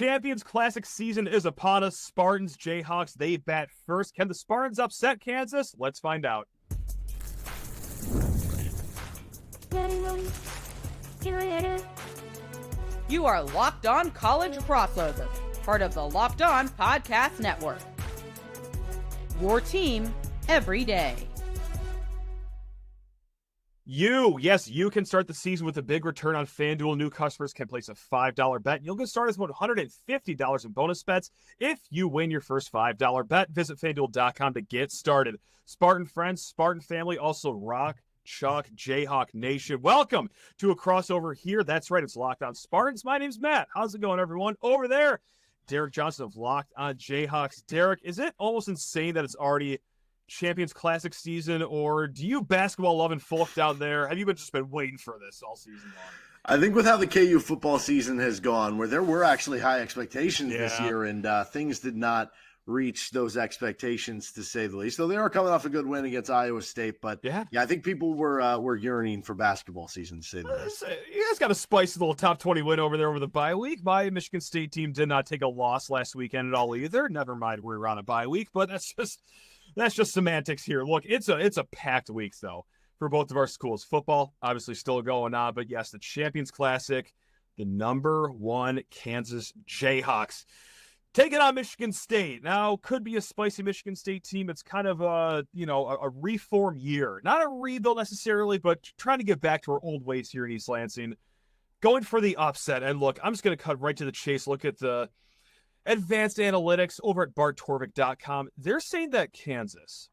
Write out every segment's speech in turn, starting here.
Champions Classic season is upon us. Spartans, Jayhawks, they bat first. Can the Spartans upset Kansas? Let's find out. You are Locked On College Crossover, part of the Locked On Podcast Network. Your team every day. You can start the season with a big return on FanDuel. New customers can place a $5 bet. You'll get started with $150 in bonus bets if you win your first $5 bet. Visit FanDuel.com to get started. Spartan friends, Spartan family, also Rock, Chalk, Jayhawk Nation. Welcome to a crossover here. That's right, it's Locked On Spartans. My name's Matt. How's it going, everyone? Over there, Derek Johnson of Locked On Jayhawks. Derek, is it almost insane that it's already Champions Classic season, or do you basketball loving folk down there, have you just been waiting for this all season long? I think with how the KU football season has gone, where there were actually high expectations this year, and things did not reach those expectations, to say the least. Though they are coming off a good win against Iowa State, but I think people were yearning for basketball season, to say the least. You guys got a spicy little top 20 win over there over the bye week. My Michigan State team did not take a loss last weekend at all either. Never mind, we were on a bye week, but that's just semantics here. Look, it's a packed week, though, for both of our schools. Football, obviously, still going on. But, yes, the Champions Classic, the #1 Kansas Jayhawks taking on Michigan State. Now, could be a spicy Michigan State team. It's kind of a reform year. Not a rebuild necessarily, but trying to get back to our old ways here in East Lansing. Going for the upset. And, look, I'm just going to cut right to the chase. Look at the advanced analytics over at barttorvik.com. They're saying that Kansas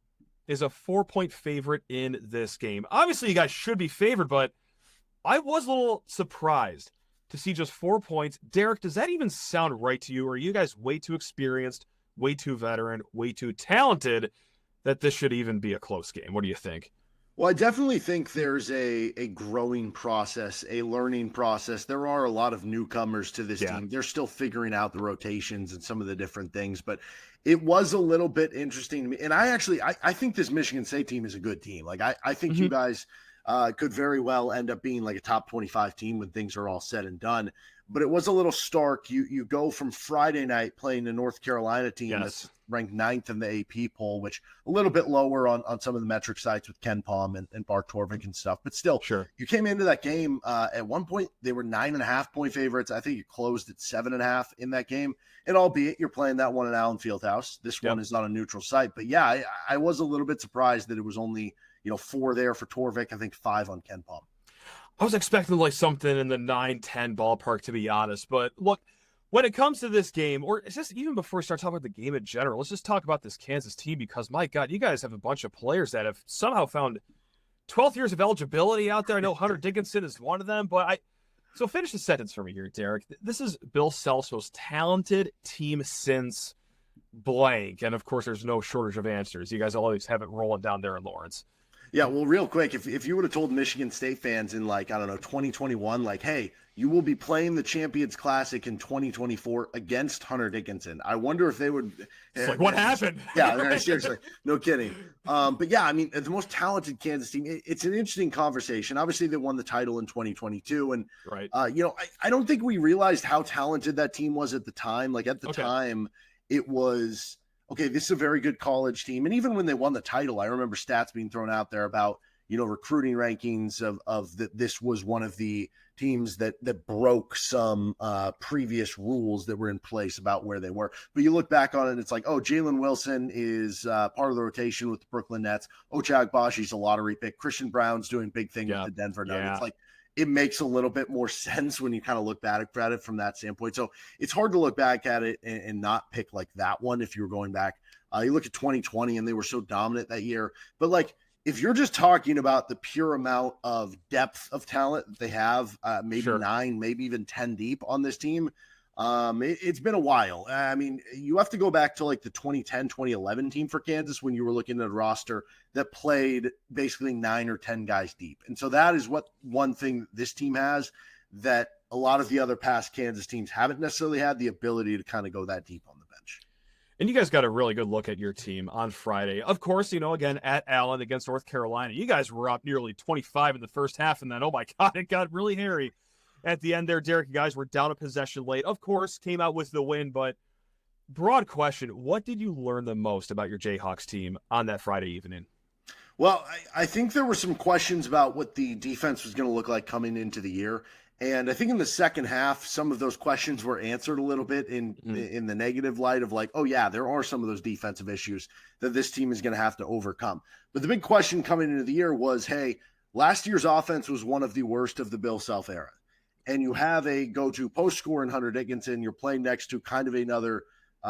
is a 4-point favorite in this game. Obviously, you guys should be favored, but I was a little surprised to see just 4 points. Derek, does that even sound right to you? Or are you guys way too experienced, way too veteran, way too talented that this should even be a close game? What do you think? Well, I definitely think there's a growing process, a learning process. There are a lot of newcomers to this team. They're still figuring out the rotations and some of the different things, but it was a little bit interesting to me. And I think this Michigan State team is a good team. Like, I think you guys could very well end up being like a top 25 team when things are all said and done. But it was a little stark. You go from Friday night playing a North Carolina team that's ranked 9th in the AP poll, which a little bit lower on some of the metric sites with Ken Palm and Bart Torvik and stuff. But still, you came into that game. At one point, they were 9.5-point favorites. I think it closed at 7.5 in that game. And albeit you're playing that one at Allen Fieldhouse, this one is on a neutral site. But yeah, I was a little bit surprised that it was only 4 there for Torvik. I think 5 on Ken Palm. I was expecting like something in the 9-10 ballpark, to be honest. But look, when it comes to this game, or it's just even before we start talking about the game in general, let's just talk about this Kansas team, because, my God, you guys have a bunch of players that have somehow found 12 years of eligibility out there. I know Hunter Dickinson is one of them, but so finish the sentence for me here, Derek. This is Bill Self's most talented team since blank. And, of course, there's no shortage of answers. You guys always have it rolling down there in Lawrence. Yeah, well, real quick, if you would have told Michigan State fans in 2021, hey, you will be playing the Champions Classic in 2024 against Hunter Dickinson, I wonder if they would. It's like, what happened? Yeah, seriously, no kidding. But yeah, I mean, the most talented Kansas team. It's an interesting conversation. Obviously, they won the title in 2022, and I don't think we realized how talented that team was at the time. Like at the time, it was. Okay, this is a very good college team. And even when they won the title, I remember stats being thrown out there about, recruiting rankings of that this was one of the teams that broke some previous rules that were in place about where they were. But you look back on it, and it's like, oh, Jalen Wilson is part of the rotation with the Brooklyn Nets. Ochai Agbaji's a lottery pick. Christian Brown's doing big things with the Denver Nuggets. Like, it makes a little bit more sense when you kind of look back at it from that standpoint. So it's hard to look back at it and not pick like that one if you were going back. You look at 2020 and they were so dominant that year. But if you're just talking about the pure amount of depth of talent that they have, maybe 9, maybe even 10 deep on this team, it's been a while. I mean, you have to go back to the 2010, 2011 team for Kansas when you were looking at a roster that played basically 9 or 10 guys deep. And so that is one thing this team has that a lot of the other past Kansas teams haven't necessarily had, the ability to kind of go that deep on the bench. And you guys got a really good look at your team on Friday. Of course, again, at Allen against North Carolina, you guys were up nearly 25 in the first half, and then, oh my God, it got really hairy at the end there, Derek. You guys were down a possession late. Of course, came out with the win, but broad question, what did you learn the most about your Jayhawks team on that Friday evening? Well, I think there were some questions about what the defense was going to look like coming into the year. And I think in the second half, some of those questions were answered a little bit in the negative light of like, oh, yeah, there are some of those defensive issues that this team is going to have to overcome. But the big question coming into the year was, hey, last year's offense was one of the worst of the Bill Self era. And you have a go-to post scorer in Hunter Dickinson. You're playing next to kind of another,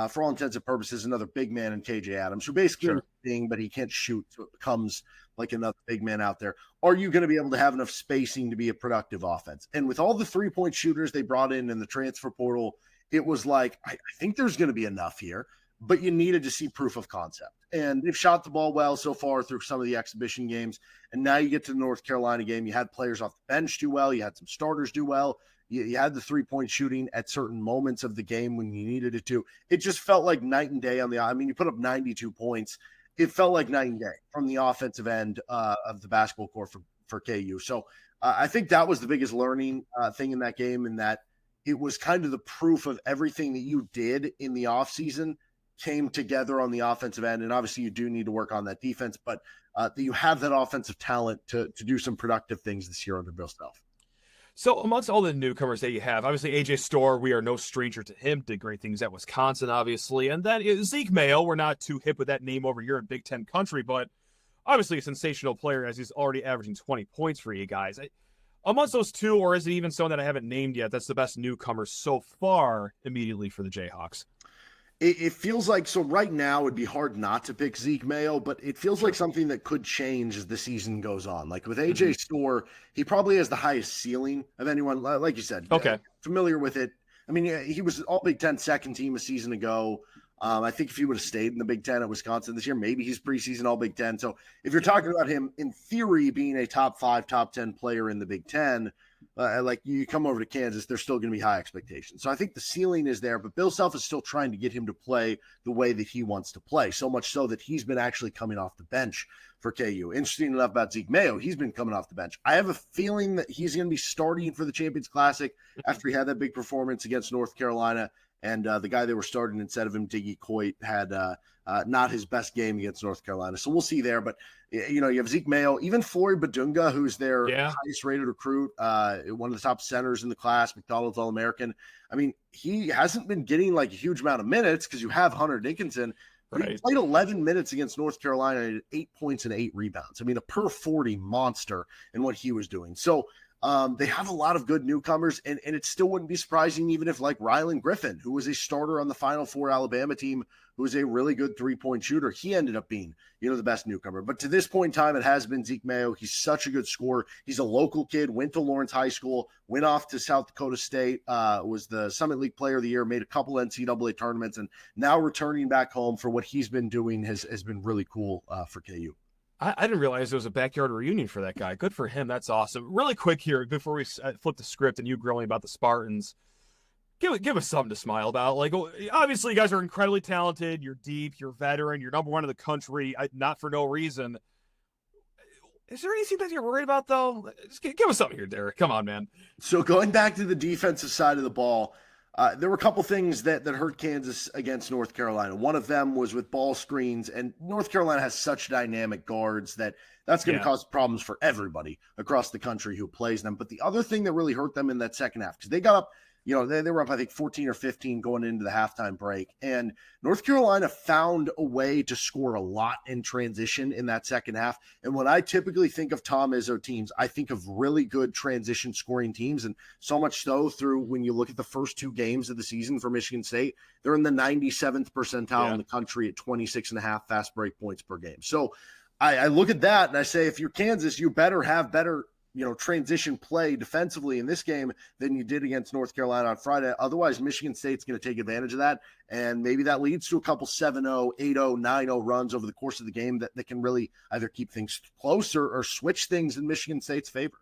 for all intents and purposes, another big man in KJ Adams, who basically thing, but he can't shoot, so it becomes like another big man out there. Are you going to be able to have enough spacing to be a productive offense? And with all the three-point shooters they brought in the transfer portal, it was like, I think there's going to be enough here, but you needed to see proof of concept. And they've shot the ball well so far through some of the exhibition games. And now you get to the North Carolina game. You had players off the bench do well. You had some starters do well. You had the three-point shooting at certain moments of the game when you needed it to. It just felt like night and day on the – I mean, you put up 92 points. It felt like night and day from the offensive end of the basketball court for KU. So I think that was the biggest learning thing in that game, in that it was kind of the proof of everything that you did in the offseason came together on the offensive end. And obviously you do need to work on that defense, but you have that offensive talent to do some productive things this year under Bill Self. So amongst all the newcomers that you have, obviously AJ Storr, we are no stranger to him, did great things at Wisconsin, obviously. And then Zeke Mayo, we're not too hip with that name over here in Big Ten country, but obviously a sensational player as he's already averaging 20 points for you guys. Amongst those two, or is it even someone that I haven't named yet, that's the best newcomer so far immediately for the Jayhawks? It feels like, so right now it'd be hard not to pick Zeke Mayo, but it feels like something that could change as the season goes on. Like with AJ Storr, he probably has the highest ceiling of anyone, like you said. Okay. Familiar with it. I mean, he was all Big Ten second team a season ago. I think if he would have stayed in the Big Ten at Wisconsin this year, maybe he's preseason all Big Ten. So if you're talking about him in theory being a top 5, top 10 player in the Big Ten, like you come over to Kansas, there's still going to be high expectations. So I think the ceiling is there, but Bill Self is still trying to get him to play the way that he wants to play, so much so that he's been actually coming off the bench for KU. Interesting enough about Zeke Mayo, he's been coming off the bench. I have a feeling that he's going to be starting for the Champions Classic after he had that big performance against North Carolina. And the guy they were starting instead of him, Diggy Coit, had not his best game against North Carolina. So we'll see there. But, you know, you have Zeke Mayo, even Flory Badunga, who's their highest rated recruit, one of the top centers in the class, McDonald's All-American. I mean, he hasn't been getting like a huge amount of minutes because you have Hunter Dickinson. Right. He played 11 minutes against North Carolina and 8 points and 8 rebounds. I mean, a per 40 monster in what he was doing. So, they have a lot of good newcomers, and it still wouldn't be surprising even if like Rylan Griffin, who was a starter on the Final Four Alabama team, who was a really good three-point shooter, he ended up being, you know, the best newcomer. But to this point in time, it has been Zeke Mayo. He's such a good scorer. He's a local kid, went to Lawrence High School, went off to South Dakota State, was the Summit League Player of the Year, made a couple NCAA tournaments, and now returning back home for what he's been doing has been really cool for KU. I didn't realize there was a backyard reunion for that guy. Good for him. That's awesome. Really quick here, before we flip the script and you grilling about the Spartans, give us something to smile about. Like, obviously, you guys are incredibly talented. You're deep. You're veteran. You're number one in the country. Not for no reason. Is there anything that you're worried about, though? Just give us something here, Derek. Come on, man. So going back to the defensive side of the ball, there were a couple things that hurt Kansas against North Carolina. One of them was with ball screens, and North Carolina has such dynamic guards that's going to cause problems for everybody across the country who plays them. But the other thing that really hurt them in that second half, because they got up, you know, they were up, I think, 14 or 15 going into the halftime break. And North Carolina found a way to score a lot in transition in that second half. And when I typically think of Tom Izzo teams, I think of really good transition scoring teams. And so much so through when you look at the first 2 games of the season for Michigan State, they're in the 97th percentile in the country at 26.5 fast break points per game. So I look at that and I say, if you're Kansas, you better have better, you know, transition play defensively in this game than you did against North Carolina on Friday. Otherwise, Michigan State's going to take advantage of that. And maybe that leads to a couple 7-0, 8-0, 9-0 runs over the course of the game that can really either keep things close or switch things in Michigan State's favor.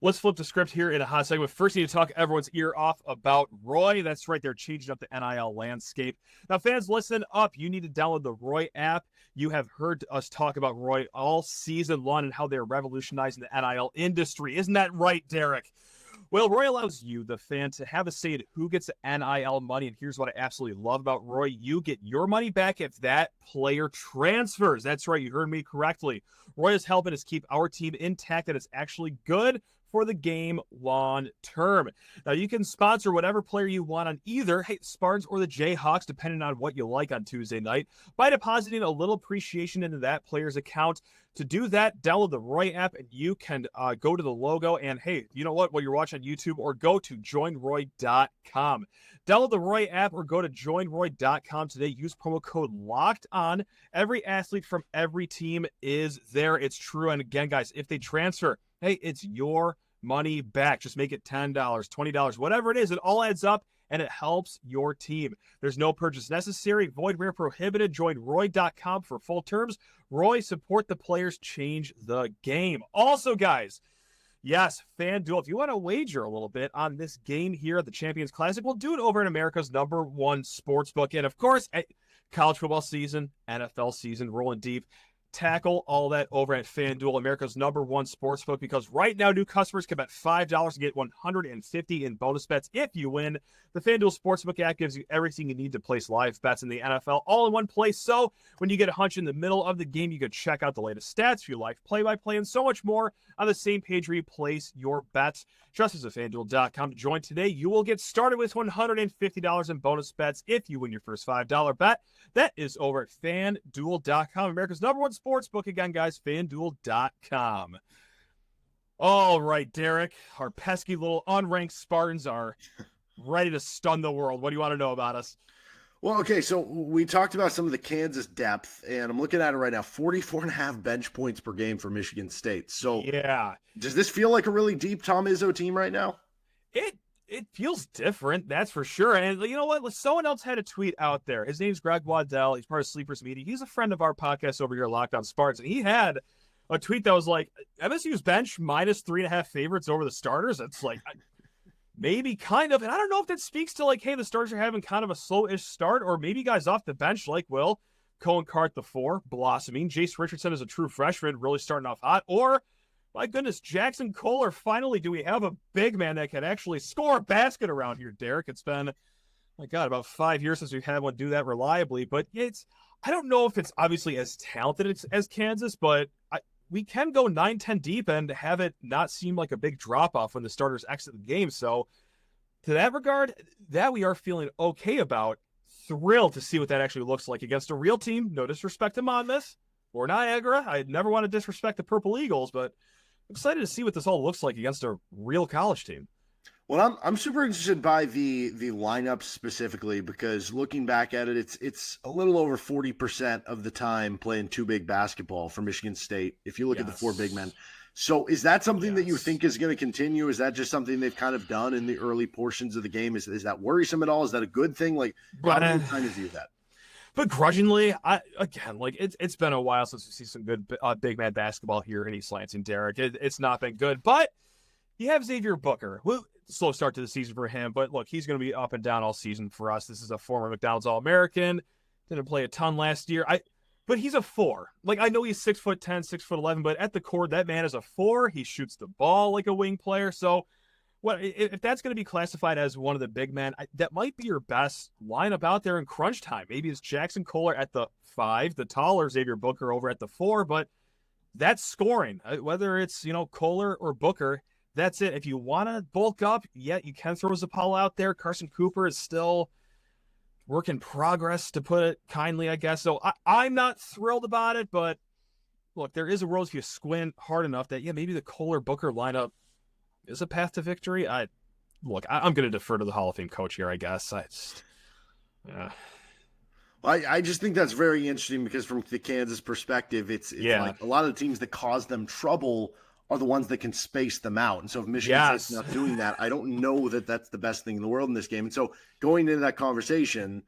Let's flip the script here in a hot segment. First, you need to talk everyone's ear off about Roy. That's right. They're changing up the NIL landscape. Now, fans, listen up. You need to download the Roy app. You have heard us talk about Roy all season long and how they're revolutionizing the NIL industry. Isn't that right, Derek? Well, Roy allows you, the fan, to have a say in who gets the NIL money. And here's what I absolutely love about Roy. You get your money back if that player transfers. That's right. You heard me correctly. Roy is helping us keep our team intact, and it's actually good for the game long term. Now, you can sponsor whatever player you want on either Spartans or the Jayhawks, depending on what you like on Tuesday night, by depositing a little appreciation into that player's account. To do that, download the Roy app, and you can go to the logo. And hey, you know what? While you're watching on YouTube, or go to joinroy.com. Download the Roy app or go to joinroy.com today. Use promo code LOCKEDON. Every athlete from every team is there. It's true. And again, guys, if they transfer, hey, it's your money back. Just make it $10, $20, whatever it is. It all adds up, and it helps your team. There's no purchase necessary. Void where prohibited. Join Roy.com for full terms. Roy, support the players, change the game. Also, guys, yes, FanDuel, if you want to wager a little bit on this game here at the Champions Classic, we'll do it over in America's #1 sportsbook. And, of course, college football season, NFL season, rolling deep. Tackle all that over at FanDuel, America's #1 sportsbook, because right now new customers can bet $5 and get $150 in bonus bets if you win. The FanDuel Sportsbook app gives you everything you need to place live bets in the NFL all in one place. So when you get a hunch in the middle of the game, you can check out the latest stats, view live play-by-play, and so much more on the same page where you place your bets. Just visit FanDuel.com to join today. You will get started with $150 in bonus bets if you win your first $5 bet. That is over at FanDuel.com, America's #1 sportsbook. Again, guys, FanDuel.com. All right, Derek, our pesky little unranked Spartans are ready to stun the world. What do you want to know about us? Well, okay, so we talked about some of the Kansas depth, and I'm looking at it right now, 44.5 bench points per game for Michigan State. So yeah, does this feel like a really deep Tom Izzo team right now? It feels different, that's for sure. And you know what? Someone else had a tweet out there. His name's Greg Waddell. He's part of Sleepers Media. He's a friend of our podcast over here, Locked On Spartans. And he had a tweet that was like, MSU's bench minus 3.5 favorites over the starters. It's like, maybe kind of. And I don't know if that speaks to like, hey, the starters are having kind of a slow-ish start, or maybe guys off the bench like Will Cohen Cart, the 4, blossoming. Jace Richardson is a true freshman, really starting off hot. Or, my goodness, Jaxon Kohler. Finally, do we have a big man that can actually score a basket around here, Derek? It's been, my God, about 5 years since we've had one do that reliably. But I don't know if it's obviously as talented as Kansas, but we can go 9-10 deep and have it not seem like a big drop-off when the starters exit the game. So, to that regard, that we are feeling okay about. Thrilled to see what that actually looks like against a real team. No disrespect to Monmouth or Niagara. I never want to disrespect the Purple Eagles, but excited to see what this all looks like against a real college team. Well, I'm super interested by the lineup specifically, because looking back at it, it's a little over 40% of the time playing two big basketball for Michigan State, if you look at the 4 big men. So is that something that you think is going to continue? Is that just something they've kind of done in the early portions of the game? Is that worrisome at all? Is that a good thing? Like, how do you kind of view that? Begrudgingly, it's been a while since we see some good big man basketball here in East Lansing, Derek. It's not been good, but you have Xavier Booker. Slow start to the season for him, but look, he's going to be up and down all season for us. This is a former McDonald's All-American. Didn't play a ton last year. But he's a 4. Like, I know he's 6'10", 6'11", but at the core, that man is a 4. He shoots the ball like a wing player. So, if that's going to be classified as one of the big men, that might be your best lineup out there in crunch time. Maybe it's Jaxon Kohler at the 5, the taller Xavier Booker over at the 4, but that's scoring. Whether it's, Kohler or Booker, that's it. If you want to bulk up, you can throw Zapala out there. Carson Cooper is still work in progress, to put it kindly, I guess. So I'm not thrilled about it, but look, there is a world if you squint hard enough that, maybe the Kohler-Booker lineup is a path to victory. I'm going to defer to the Hall of Fame coach here, I guess. I just think that's very interesting, because from the Kansas perspective, it's like a lot of the teams that cause them trouble are the ones that can space them out. And so if Michigan State's not doing that, I don't know that that's the best thing in the world in this game. And so going into that conversation,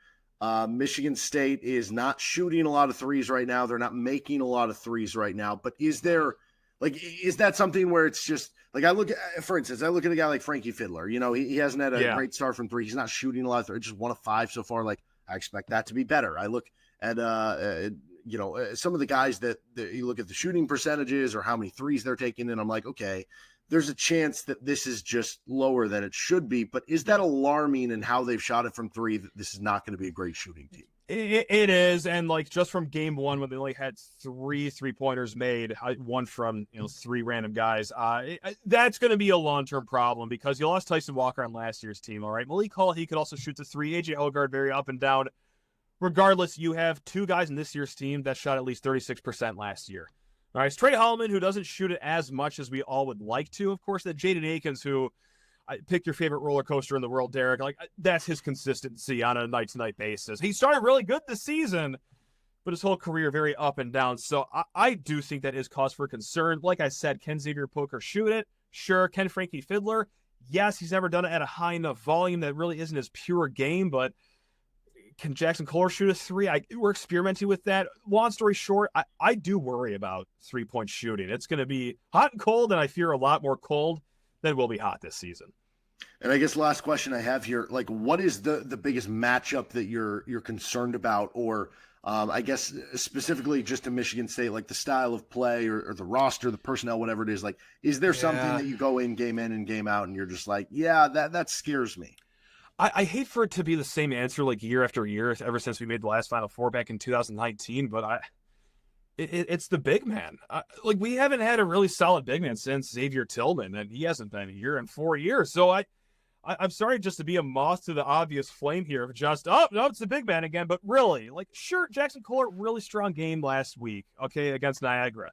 Michigan State is not shooting a lot of threes right now. They're not making a lot of threes right now. But is that something where it's just like, for instance, I look at a guy like Frankie Fiddler. He hasn't had a great start from 3. He's not shooting a lot of threes, just 1 of 5 so far. Like, I expect that to be better. I look at some of the guys that you look at the shooting percentages or how many threes they're taking, and I'm like, okay, there's a chance that this is just lower than it should be. But is that alarming in how they've shot it from three, that this is not going to be a great shooting team? It is, and like just from game one when they only had 3 3-pointers made, one from 3 random guys, that's going to be a long-term problem because you lost Tyson Walker on last year's team. All right, Malik Hall, he could also shoot the 3. AJ Hogard very up and down. Regardless, you have 2 guys in this year's team that shot at least 36% last year. All right, it's Trey Holloman, who doesn't shoot it as much as we all would like to. Of course, that Jaden Akins, who pick your favorite roller coaster in the world, Derek. Like, that's his consistency on a night-to-night basis. He started really good this season, but his whole career very up and down. So I do think that is cause for concern. Like I said, can Xavier Poker shoot it? Sure. Can Frankie Fiddler? Yes, he's never done it at a high enough volume that really isn't his pure game, but can Jaxon Kohler shoot a 3? We're experimenting with that. Long story short, I do worry about 3-point shooting. It's going to be hot and cold, and I fear a lot more cold than will be hot this season. And I guess last question I have here, like, what is the biggest matchup that you're concerned about, or I guess specifically just to Michigan State, like the style of play or the roster, the personnel, whatever it is, like, is there something that you go in and game out and you're just like, yeah, that scares me? I hate for it to be the same answer like year after year ever since we made the last Final Four back in 2019, but it's the big man. Like, we haven't had a really solid big man since Xavier Tillman, and he hasn't been here in 4 years. So I'm sorry just to be a moth to the obvious flame here of just, no, it's the big man again. But really, like, sure, Jaxon Kohler, really strong game last week, okay, against Niagara.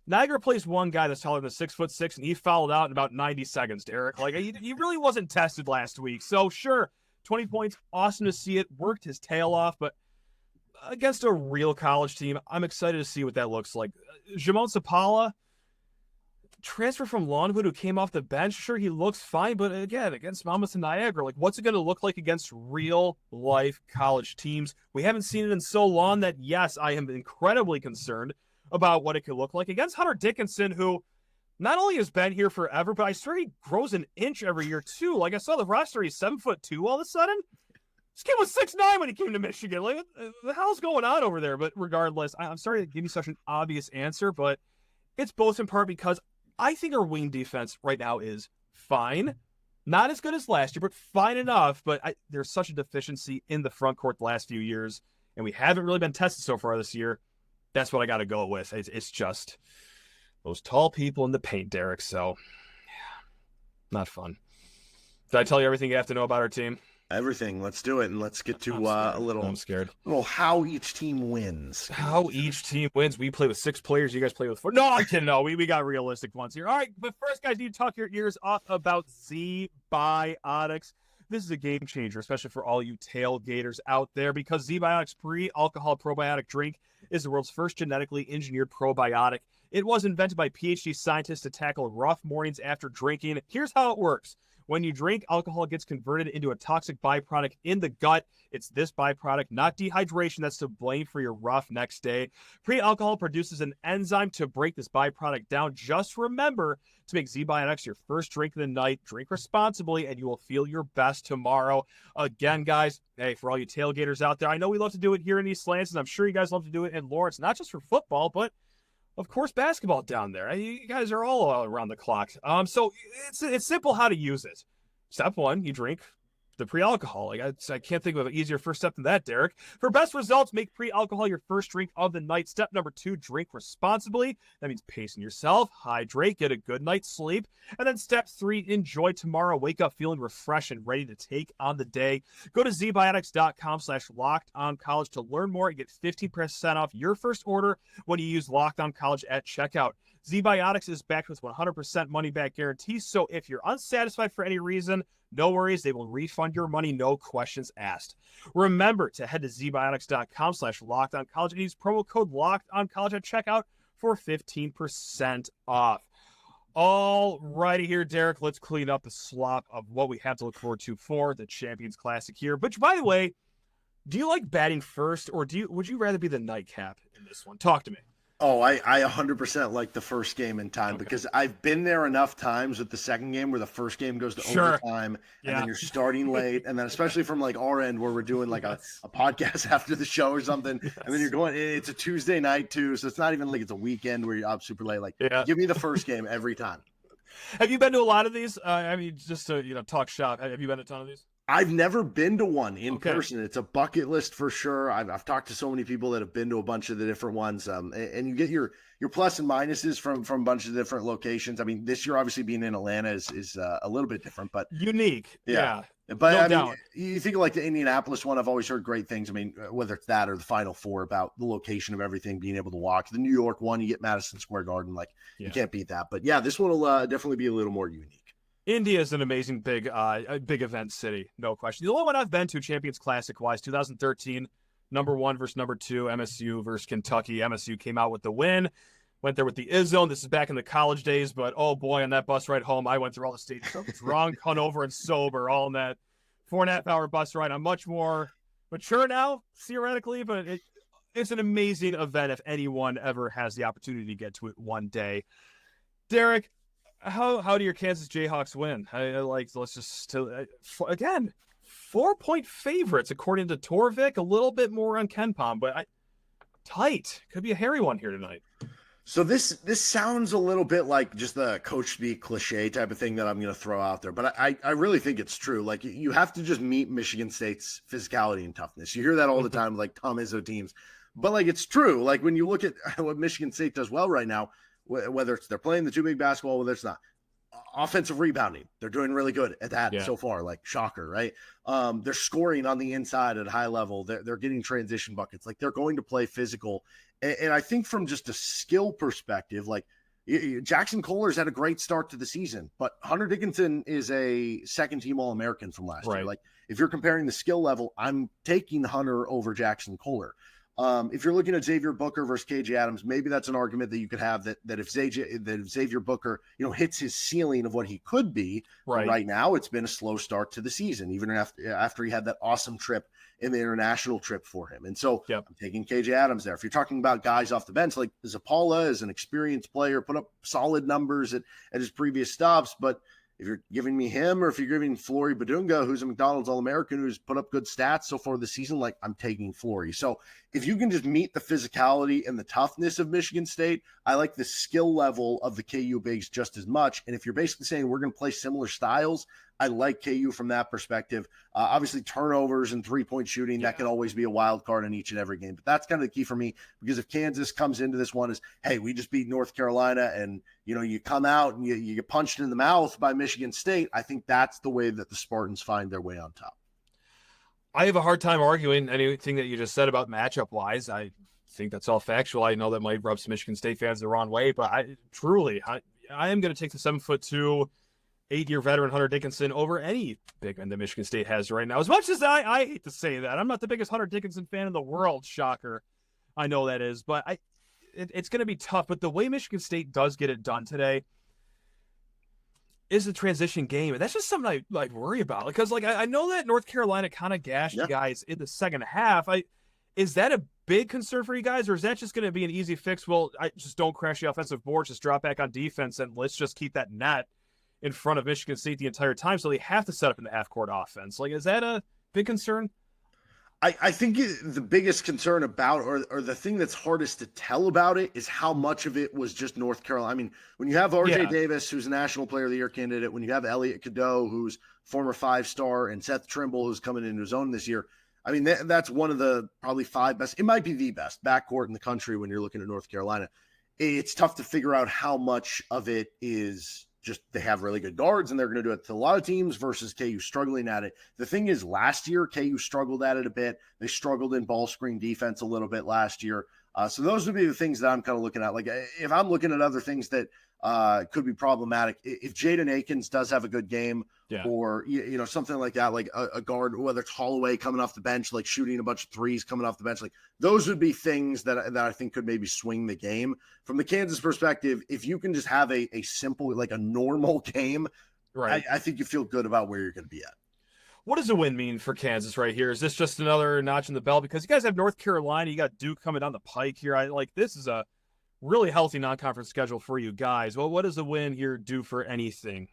Niagara plays one guy that's taller than 6'6", and he fouled out in about 90 seconds, Derek. Like, he really wasn't tested last week. So, sure, 20 points, awesome to see it, worked his tail off, but against a real college team, I'm excited to see what that looks like. Jamon Sapala, transfer from Longwood, who came off the bench. Sure, he looks fine, but again, against Monmouth and Niagara, like, what's it going to look like against real-life college teams? We haven't seen it in so long that, yes, I am incredibly concerned about what it could look like against Hunter Dickinson, who not only has been here forever, but I swear he grows an inch every year, too. Like, I saw the roster, he's 7'2" all of a sudden. This kid was 6'9" when he came to Michigan. Like, what the hell's going on over there? But regardless, I'm sorry to give you such an obvious answer, but it's both in part because I think our wing defense right now is fine. Not as good as last year, but fine enough. But there's such a deficiency in the front court the last few years, and we haven't really been tested so far this year. That's what I got to go with. It's just those tall people in the paint, Derek. So, not fun. Did I tell you everything you have to know about our team? Everything. Let's do it, and let's get to a little. I'm scared. Little how each team wins. How each team wins. We play with 6 players. You guys play with 4. No, I'm kidding. No, we got realistic ones here. All right, but first, guys, need to talk your ears off about Zbiotics. This is a game changer, especially for all you tailgaters out there, because Zbiotics pre-alcohol probiotic drink is the world's first genetically engineered probiotic. It was invented by PhD scientists to tackle rough mornings after drinking. Here's how it works. When you drink, alcohol gets converted into a toxic byproduct in the gut. It's this byproduct, not dehydration, that's to blame for your rough next day. Pre-alcohol produces an enzyme to break this byproduct down. Just remember to make Zbiotics your first drink of the night. Drink responsibly, and you will feel your best tomorrow. Again, guys, hey, for all you tailgaters out there, I know we love to do it here in East Lansing. I'm sure you guys love to do it in Lawrence, not just for football, but of course, basketball down there. You guys are all around the clock. So it's simple how to use it. Step 1, you drink the pre-alcohol. I can't think of an easier first step than that, Derek. For best results, make pre-alcohol your first drink of the night. Step number 2, drink responsibly. That means pacing yourself, hydrate, get a good night's sleep. And then step 3, enjoy tomorrow. Wake up feeling refreshed and ready to take on the day. Go to zbiotics.com/lockedoncollege to learn more and get 15% off your first order when you use Locked On College at checkout. Zbiotics is backed with 100% money-back guarantee, so if you're unsatisfied for any reason, no worries, they will refund your money, no questions asked. Remember to head to zbiotics.com/lockedoncollege and use promo code LOCKEDONCollege at checkout for 15% off. All righty here, Derek, let's clean up the slop of what we have to look forward to for the Champions Classic here. Which, by the way, do you like batting first, or would you rather be the nightcap in this one? Talk to me. Oh, I 100% like the first game in time, because I've been there enough times with the second game where the first game goes to overtime and then you're starting late. And then especially from like our end where we're doing like a podcast after the show or something. And then you're going, it's a Tuesday night too. So it's not even like it's a weekend where you're up super late. Like, give me the first game every time. Have you been to a lot of these? I mean, just to talk shop. Have you been to a ton of these? I've never been to one in person. It's a bucket list for sure. I've talked to so many people that have been to a bunch of the different ones, and you get your plus and minuses from a bunch of different locations. I mean, this year obviously being in Atlanta is a little bit different, but unique. Yeah. But no, I mean, you think of like the Indianapolis one. I've always heard great things. I mean, whether it's that or the Final Four, about the location of everything, being able to walk. The New York one, you get Madison Square Garden. You can't beat that. But yeah, this one will definitely be a little more unique. India is an amazing big event city, no question. The only one I've been to, Champions Classic wise, 2013, number 1 versus number 2, MSU versus Kentucky. MSU came out with the win. Went there with the Izzone. This is back in the college days, but oh boy, on that bus ride home, I went through all the states, drunk, hungover, and sober, all in that 4.5-hour bus ride. I'm much more mature now, theoretically, but it's an amazing event if anyone ever has the opportunity to get to it one day. Derek, how do your Kansas Jayhawks win? Let's just again, 4-point favorites according to Torvik. A little bit more on KenPom, but tight. Could be a hairy one here tonight. So this sounds a little bit like just the coach speak cliche type of thing that I'm going to throw out there, but I really think it's true. Like, you have to just meet Michigan State's physicality and toughness. You hear that all the time, like Tom Izzo teams, but like, it's true. Like, when you look at what Michigan State does well right now, whether it's they're playing the 2 big basketball, whether it's not, offensive rebounding, they're doing really good at that so far. Like, shocker, right? They're scoring on the inside at a high level. They're getting transition buckets. Like, they're going to play physical. And I think from just a skill perspective, like, Jaxon Kohler's had a great start to the season, but Hunter Dickinson is a second-team All-American from last year. Like, if you're comparing the skill level, I'm taking Hunter over Jaxon Kohler. If you're looking at Xavier Booker versus KJ Adams, maybe that's an argument that you could have that if Xavier Booker, hits his ceiling of what he could be right now, it's been a slow start to the season, even after he had that awesome trip in the international trip for him. And so I'm taking KJ Adams there. If you're talking about guys off the bench, like Zapala is an experienced player, put up solid numbers at his previous stops, but if you're giving me him, or if you're giving Flory Badunga, who's a McDonald's All-American, who's put up good stats so far this season, like, I'm taking Flory. So if you can just meet the physicality and the toughness of Michigan State, I like the skill level of the KU bigs just as much. And if you're basically saying we're going to play similar styles, I like KU from that perspective. Obviously, turnovers and three-point shooting, that can always be a wild card in each and every game. But that's kind of the key for me, because if Kansas comes into this one as, hey, we just beat North Carolina, and you come out and you get punched in the mouth by Michigan State, I think that's the way that the Spartans find their way on top. I have a hard time arguing anything that you just said about matchup-wise. I think that's all factual. I know that might rub some Michigan State fans the wrong way, but I am going to take the 7'2", 8-year veteran Hunter Dickinson over any big man that Michigan State has right now. As much as I hate to say that, I'm not the biggest Hunter Dickinson fan in the world. Shocker. I know that is, but it's going to be tough. But the way Michigan State does get it done today is the transition game. And that's just something I worry about, because I know that North Carolina kind of gashed you guys in the second half. Is that a big concern for you guys, or is that just going to be an easy fix? Well, I just don't crash the offensive board, just drop back on defense, and let's just keep that net in front of Michigan State the entire time, so they have to set up in the half-court offense. Is that a big concern? I think the biggest concern about, or the thing that's hardest to tell about it, is how much of it was just North Carolina. I mean, when you have R.J. Davis, who's a National Player of the Year candidate, when you have Elliot Cadeau, who's former 5-star, and Seth Trimble, who's coming into his own this year, I mean, that's one of the probably 5 best, it might be the best backcourt in the country when you're looking at North Carolina. It's tough to figure out how much of it is just they have really good guards and they're going to do it to a lot of teams versus KU struggling at it. The thing is, last year, KU struggled at it a bit. They struggled in ball screen defense a little bit last year. So those would be the things that I'm kind of looking at. Like, if I'm looking at other things that could be problematic, if Jaden Akins does have a good game, or something like that, like a guard, whether it's Holloway coming off the bench, like shooting a bunch of threes coming off the bench, like those would be things that I think could maybe swing the game. From the Kansas perspective, if you can just have a simple, like a normal game, right, I think you feel good about where you're going to be at. What does a win mean for Kansas right here? Is this just another notch in the belt? Because you guys have North Carolina, you got Duke coming down the pike here. This is a really healthy non-conference schedule for you guys. Well, what does a win here do for anything,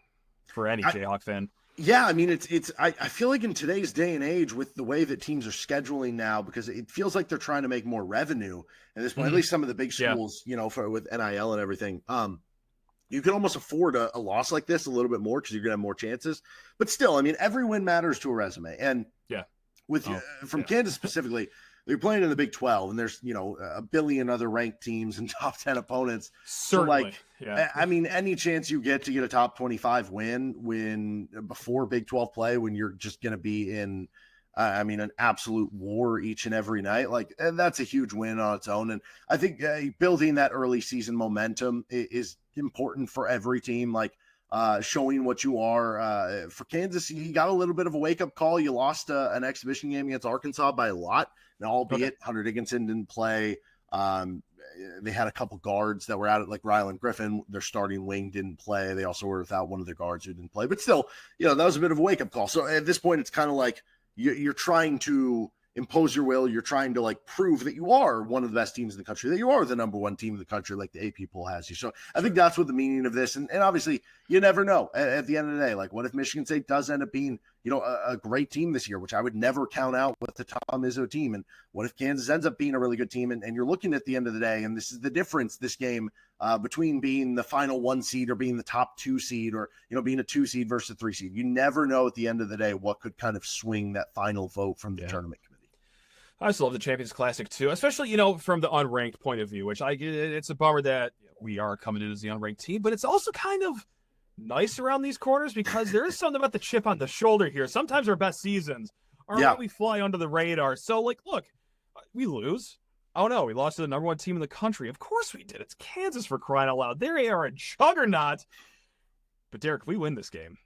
for any Jayhawk fan? Yeah, I mean, I feel like in today's day and age, with the way that teams are scheduling now, because it feels like they're trying to make more revenue at this point, at least some of the big schools, with NIL and everything. you can almost afford a loss like this a little bit more because you're going to have more chances. But still, I mean, every win matters to a resume. And from Kansas specifically, they're playing in the Big 12, and there's, a billion other ranked teams and top 10 opponents. Certainly. So I mean, any chance you get to get a top 25 win before Big 12 play, when you're just going to be in, an absolute war each and every night, that's a huge win on its own. And I think building that early season momentum is important for every team. Showing what you are. For Kansas, you got a little bit of a wake-up call. You lost an exhibition game against Arkansas by a lot. Now, albeit Hunter Dickinson didn't play. They had a couple guards that were out, like Rylan Griffin, their starting wing, didn't play. They also were without one of their guards who didn't play. But still, that was a bit of a wake-up call. So at this point, it's kind of like you're trying to impose your will. You're trying to prove that you are one of the best teams in the country, that you are the number one team in the country, like the AP poll has you. So I think that's what the meaning of this. And obviously you never know at the end of the day, what if Michigan State does end up being, a great team this year, which I would never count out with the Tom Izzo team. And what if Kansas ends up being a really good team? And you're looking at the end of the day, and this is the difference, this game between being the final 1 seed or being the top 2 seed, or, being a 2 seed versus a 3 seed. You never know at the end of the day what could kind of swing that final vote from the tournament committee. I just love the Champions Classic too, especially, from the unranked point of view, which it's a bummer that we are coming in as the unranked team, but it's also kind of nice around these corners because there is something about the chip on the shoulder here. Sometimes our best seasons are when we fly under the radar. So look, we lose. Oh no, we lost to the number 1 team in the country. Of course we did. It's Kansas, for crying out loud. They are a juggernaut. But Derek, if we win this game,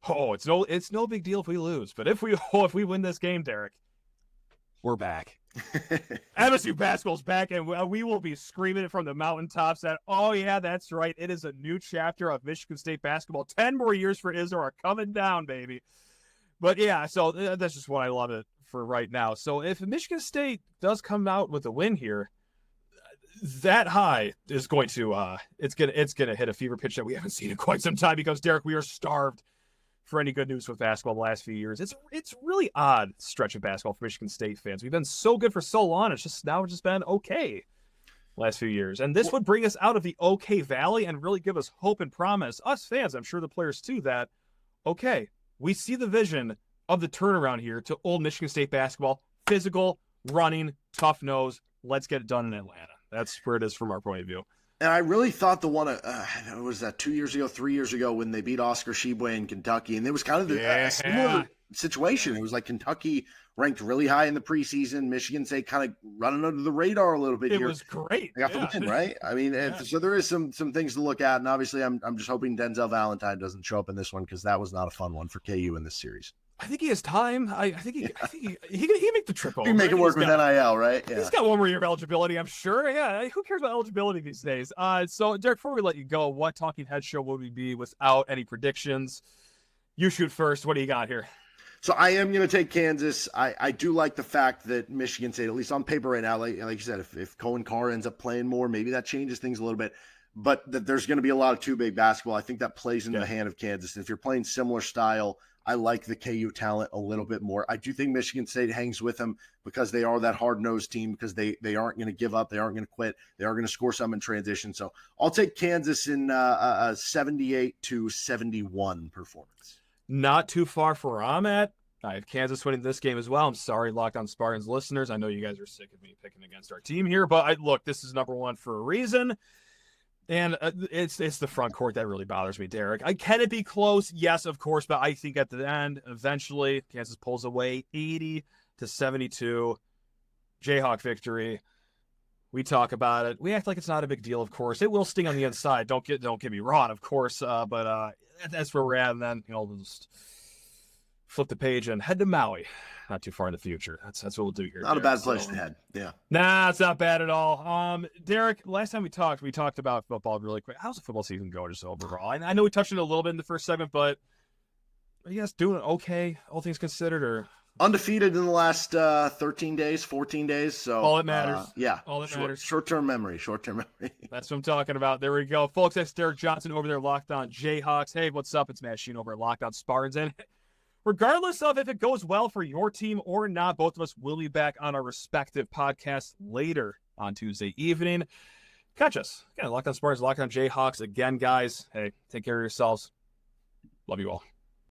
it's no big deal if we lose. But if we win this game, Derek, we're back. MSU basketball's back, and we will be screaming it from the mountaintops that, oh yeah, that's right. It is a new chapter of Michigan State basketball. 10 more years for Izzo are coming down, baby. But yeah, so that's just what I love it for right now. So if Michigan State does come out with a win here, that high is going to it's gonna hit a fever pitch that we haven't seen in quite some time, because Derek, we are starved for any good news with basketball the last few years. It's really odd stretch of basketball for Michigan State fans. We've been so good for so long. It's just been okay last few years. And this would bring us out of the okay valley and really give us hope and promise, us fans, I'm sure the players too, that, okay, we see the vision of the turnaround here to old Michigan State basketball. Physical, running, tough nose. Let's get it done in Atlanta. That's where it is from our point of view. And I really thought the one, was that 2 years ago, 3 years ago, when they beat Oscar Tshiebwe in Kentucky. And it was kind of a similar situation. It was like Kentucky ranked really high in the preseason. Michigan State kind of running under the radar a little bit here. It was great. They got the win, right? I mean, so there is some things to look at. And obviously, I'm just hoping Denzel Valentine doesn't show up in this one, because that was not a fun one for KU in this series. I think he has time. I think he can make the trip over. He can make it work with NIL, right? Yeah. He's got 1 more year of eligibility, I'm sure. Yeah, who cares about eligibility these days? So, Derek, before we let you go, what talking head show would we be without any predictions? You shoot first. What do you got here? So I am going to take Kansas. I do like the fact that Michigan State, at least on paper right now, like you said, if Cohen Carr ends up playing more, maybe that changes things a little bit. But that there's going to be a lot of 2-big basketball. I think that plays into the hand of Kansas. And if you're playing similar style, I like the KU talent a little bit more. I do think Michigan State hangs with them because they are that hard-nosed team, because they aren't going to give up. They aren't going to quit. They are going to score some in transition. So I'll take Kansas in a 78-71 performance. Not too far from where I'm at. I have Kansas winning this game as well. I'm sorry, Locked On Spartans listeners. I know you guys are sick of me picking against our team here, but look, this is number 1 for a reason. And it's the front court that really bothers me, Derek. Can it be close? Yes, of course. But I think at the end, eventually, Kansas pulls away 80-72. Jayhawk victory. We talk about it. We act like it's not a big deal, of course. It will sting on the inside. Don't get me wrong, of course. But that's where we're at. And then, we'll just flip the page and head to Maui. Not too far in the future. That's what we'll do here. Not a bad place to head. Yeah. Nah, it's not bad at all. Derek, last time we talked about football really quick. How's the football season going just overall? I know we touched on it a little bit in the first segment, but are you guys doing okay, all things considered, or undefeated in the last 13 days, 14 days? So all that matters. All that matters. Short-term memory. That's what I'm talking about. There we go. Folks, that's Derek Johnson over there, Locked On Jayhawks. Hey, what's up? It's Sheehan over at Locked On Spartans. And regardless of if it goes well for your team or not, both of us will be back on our respective podcasts later on Tuesday evening. catch us. Again, Locked On Spartans, Locked On Jayhawks. Again, guys, hey, take care of yourselves. Love you all.